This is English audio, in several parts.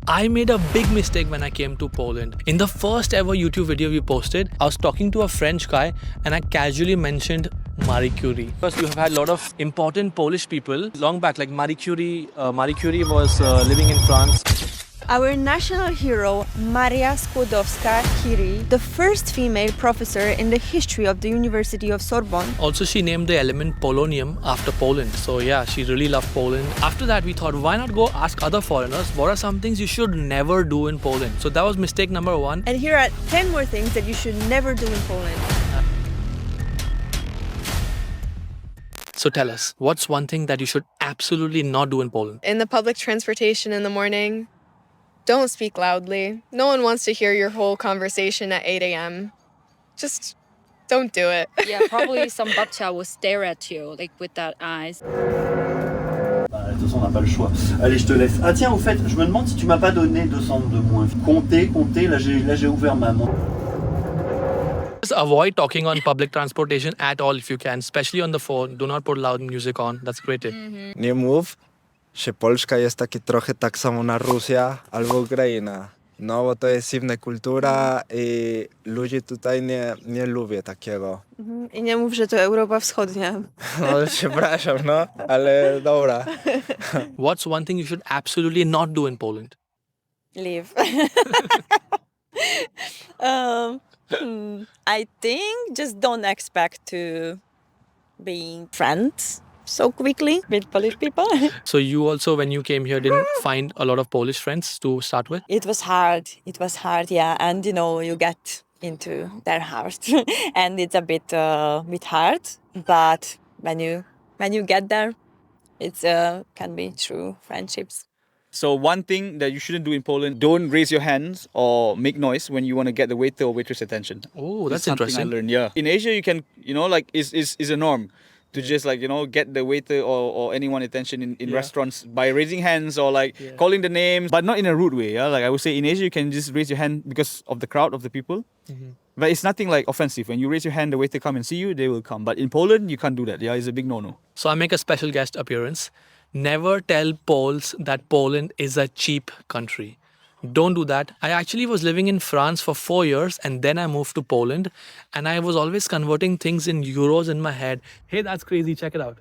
I made a big mistake when I came to Poland. In the first ever YouTube video we posted, I was talking to a French guy and I casually mentioned Marie Curie. Because you have had a lot of important Polish people long back, like Marie Curie. Marie Curie was living in France. Our national hero, Maria Skłodowska-Curie, the first female professor in the history of the University of Sorbonne. Also, she named the element polonium after Poland. So yeah, she really loved Poland. After that, we thought, why not go ask other foreigners, what are some things you should never do in Poland? So that was mistake number 1. And here are 10 more things that you should never do in Poland. So tell us, what's one thing that you should absolutely not do in Poland? In the public transportation in the morning, don't speak loudly. No one wants to hear your whole conversation at 8 a.m. Just don't do it. Yeah, probably some babcha will stare at you, like with that eyes. De toute façon, on n'a pas le choix. Allez, je te laisse. Ah tiens, au fait, je me demande si tu m'as pas donné 200 de moins. Comptez, là j'ai ouvert ma montre. Just avoid talking on public transportation at all if you can, especially on the phone. Do not put loud music on. That's great tip. Nie mów, że Polska jest taki trochę tak samo na Rosja albo Ukraina. No bo to jest inna kultura i ludzie tutaj nie lubią takiego. I nie mów, że to Europa Wschodnia. No przepraszam, no, ale dobra. What's one thing you should absolutely not do in Poland? Live. I think just don't expect to be friends so quickly with Polish people. So you also, when you came here, didn't find a lot of Polish friends to start with? It was hard, yeah. And you get into their heart and it's a bit hard. But when you get there, it's can be true friendships. So one thing that you shouldn't do in Poland, don't raise your hands or make noise when you want to get the waiter or waitress attention. Oh, that's something interesting. I learned, yeah. In Asia, you can, is a norm to just get the waiter or anyone attention in restaurants by raising hands or calling the names, but not in a rude way, yeah. Like I would say in Asia, you can just raise your hand because of the crowd of the people. Mm-hmm. But it's nothing offensive. When you raise your hand, the waiter come and see you, they will come. But in Poland, you can't do that. Yeah, it's a big no-no. So I make a special guest appearance. Never tell Poles that Poland is a cheap country. Don't do that. I actually was living in France for 4 years and then I moved to Poland and I was always converting things in euros in my head. Hey, that's crazy. Check it out.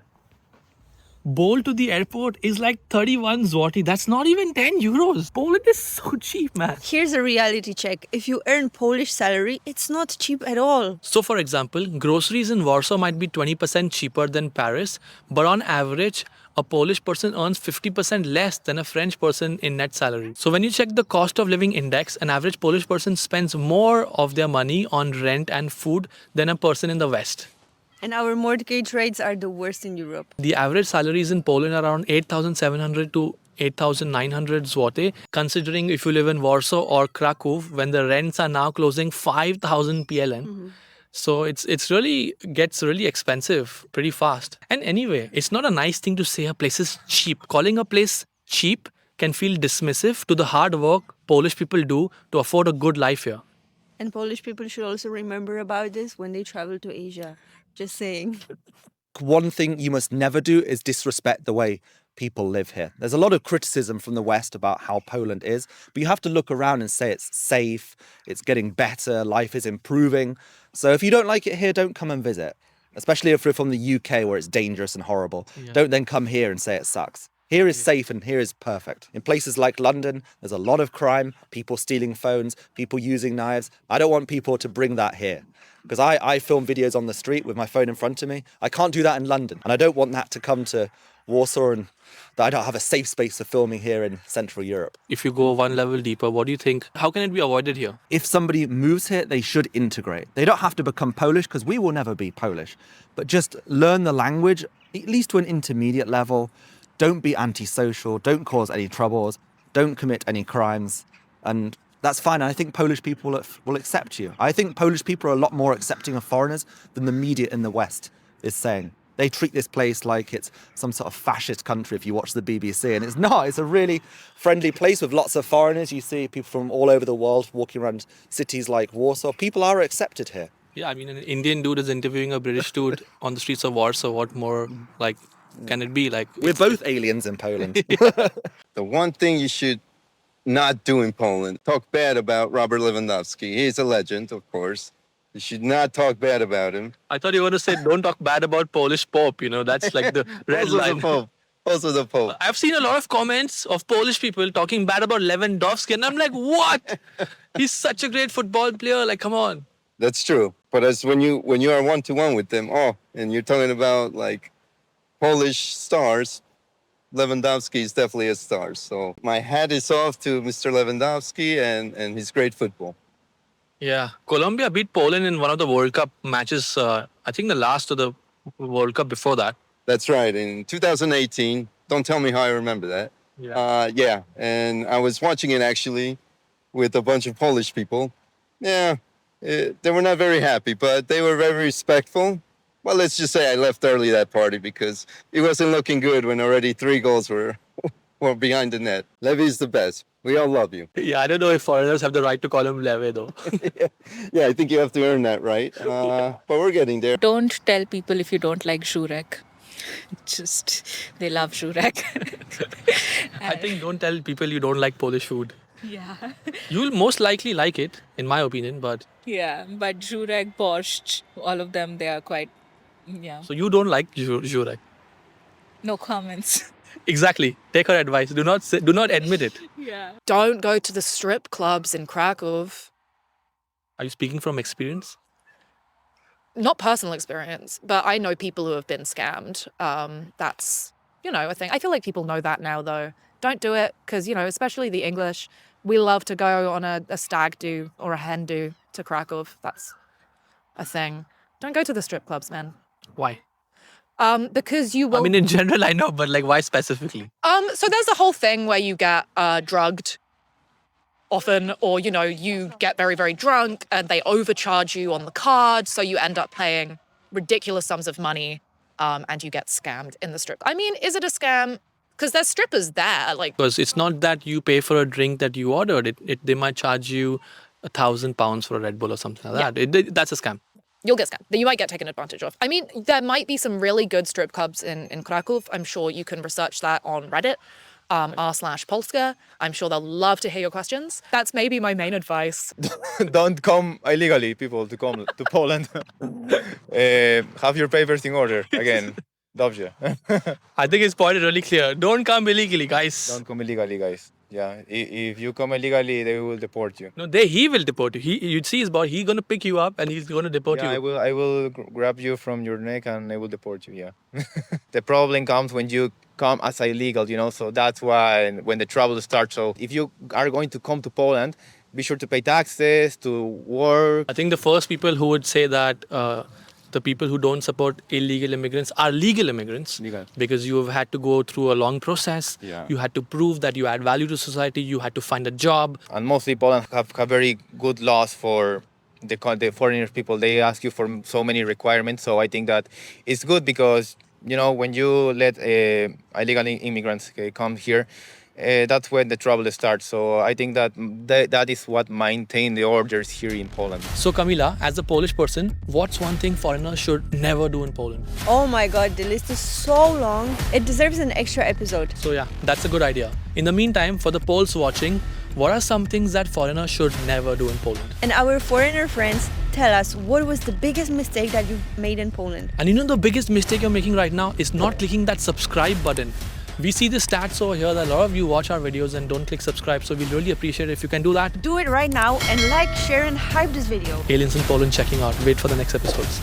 Bolt to the airport is like 31 zloty. That's not even 10 euros. Poland is so cheap, man. Here's a reality check. If you earn Polish salary, it's not cheap at all. So for example, groceries in Warsaw might be 20% cheaper than Paris, but on average, a Polish person earns 50% less than a French person in net salary. So when you check the cost of living index, an average Polish person spends more of their money on rent and food than a person in the West. And our mortgage rates are the worst in Europe. The average salaries in Poland are around 8,700 to 8,900 zloty, considering if you live in Warsaw or Krakow, when the rents are now closing 5,000 PLN. Mm-hmm. So it's really gets really expensive pretty fast. And anyway, it's not a nice thing to say a place is cheap. Calling a place cheap can feel dismissive to the hard work Polish people do to afford a good life here. And Polish people should also remember about this when they travel to Asia. Just saying. One thing you must never do is disrespect the way people live here. There's a lot of criticism from the West about how Poland is, but you have to look around and say it's safe, it's getting better, life is improving. So if you don't like it here, don't come and visit. Especially if you're from the UK where it's dangerous and horrible. Yeah. Don't then come here and say it sucks. Here is safe and here is perfect. In places like London, there's a lot of crime, people stealing phones, people using knives. I don't want people to bring that here. Because I film videos on the street with my phone in front of me. I can't do that in London. And I don't want that to come to Warsaw and that I don't have a safe space for filming here in Central Europe. If you go one level deeper, what do you think? How can it be avoided here? If somebody moves here, they should integrate. They don't have to become Polish because we will never be Polish. But just learn the language, at least to an intermediate level. Don't be antisocial. Don't cause any troubles. Don't commit any crimes. And that's fine. And I think Polish people will accept you. I think Polish people are a lot more accepting of foreigners than the media in the West is saying. They treat this place like it's some sort of fascist country if you watch the BBC. And it's not. It's a really friendly place with lots of foreigners. You see people from all over the world walking around cities like Warsaw. People are accepted here. Yeah, I mean, an Indian dude is interviewing a British dude on the streets of Warsaw. What more, can it be? We're both aliens in Poland. The one thing you should not do in Poland. Talk bad about Robert Lewandowski. He's a legend, of course. You should not talk bad about him. I thought you were going to say, don't talk bad about Polish Pope. That's like the red Also line. the Pope. Also the Pope. I've seen a lot of comments of Polish people talking bad about Lewandowski, and I'm like, what? He's such a great football player. Like, come on. That's true. But as when you are 1-to-1 with them, and you're talking about like Polish stars, Lewandowski is definitely a star. So my hat is off to Mr. Lewandowski and his great football. Yeah. Colombia beat Poland in one of the World Cup matches. I think the last of the World Cup before that. That's right. In 2018. Don't tell me how I remember that. Yeah. And I was watching it actually with a bunch of Polish people. Yeah, they were not very happy, but they were very respectful. Well, let's just say I left early that party because it wasn't looking good when already 3 goals were behind the net. Levy's the best. We all love you. Yeah, I don't know if foreigners have the right to call him Leve, though. Yeah, I think you have to earn that right. But we're getting there. Don't tell people if you don't like Jurek. Just, they love Jurek. I think don't tell people you don't like Polish food. Yeah. You'll most likely like it, in my opinion, but... Yeah, but Jurek, Borscht, all of them, they are quite, yeah. So you don't like Jurek. No comments. Exactly. Take her advice. Do not admit it. Yeah. Don't go to the strip clubs in Krakow. Are you speaking from experience? Not personal experience, but I know people who have been scammed. That's, a thing. I feel like people know that now, though. Don't do it because, especially the English, we love to go on a stag do or a hen do to Krakow. That's a thing. Don't go to the strip clubs, man. Why? Because you will... I mean, in general, I know, but like, why specifically? So there's a whole thing where you get drugged often, or, you get very, very drunk and they overcharge you on the card. So you end up paying ridiculous sums of money and you get scammed in the strip. I mean, is it a scam? Because there's strippers there. Because it's not that you pay for a drink that you ordered. They might charge you £1,000 for a Red Bull or something like that. That's a scam. You'll get scammed. You might get taken advantage of. I mean, there might be some really good strip clubs in Krakow. I'm sure you can research that on Reddit, r/Polska. I'm sure they'll love to hear your questions. That's maybe my main advice. Don't come illegally, people, to come to Poland. Have your papers in order. Again, dobrze. I think his point is really clear. Don't come illegally, guys. Don't come illegally, guys. Yeah, if you come illegally, they will deport you. No, he will deport you. You'd see his boy. He's going to pick you up and he's going to deport you. I will grab you from your neck and I will deport you, yeah. The problem comes when you come as illegal, so that's why when the trouble starts. So if you are going to come to Poland, be sure to pay taxes, to work. I think the first people who would say that the people who don't support illegal immigrants are legal immigrants. Because you have had to go through a long process. Yeah. You had to prove that you add value to society. You had to find a job. And mostly Poland have very good laws for the foreigner people. They ask you for so many requirements. So I think that it's good because, when you let illegal immigrants come here, that's when the trouble starts. So I think that is what maintain the orders here in Poland. So Camila, as a Polish person, what's one thing foreigners should never do in Poland? Oh my god, the list is so long. It deserves an extra episode. So yeah, that's a good idea. In the meantime, for the Poles watching, what are some things that foreigners should never do in Poland? And our foreigner friends, tell us, what was the biggest mistake that you've made in Poland? And the biggest mistake you're making right now is not clicking that subscribe button. We see the stats over here that a lot of you watch our videos and don't click subscribe, so we'd really appreciate it if you can do that. Do it right now and like, share and hype this video. Aliens in Poland checking out. Wait for the next episodes.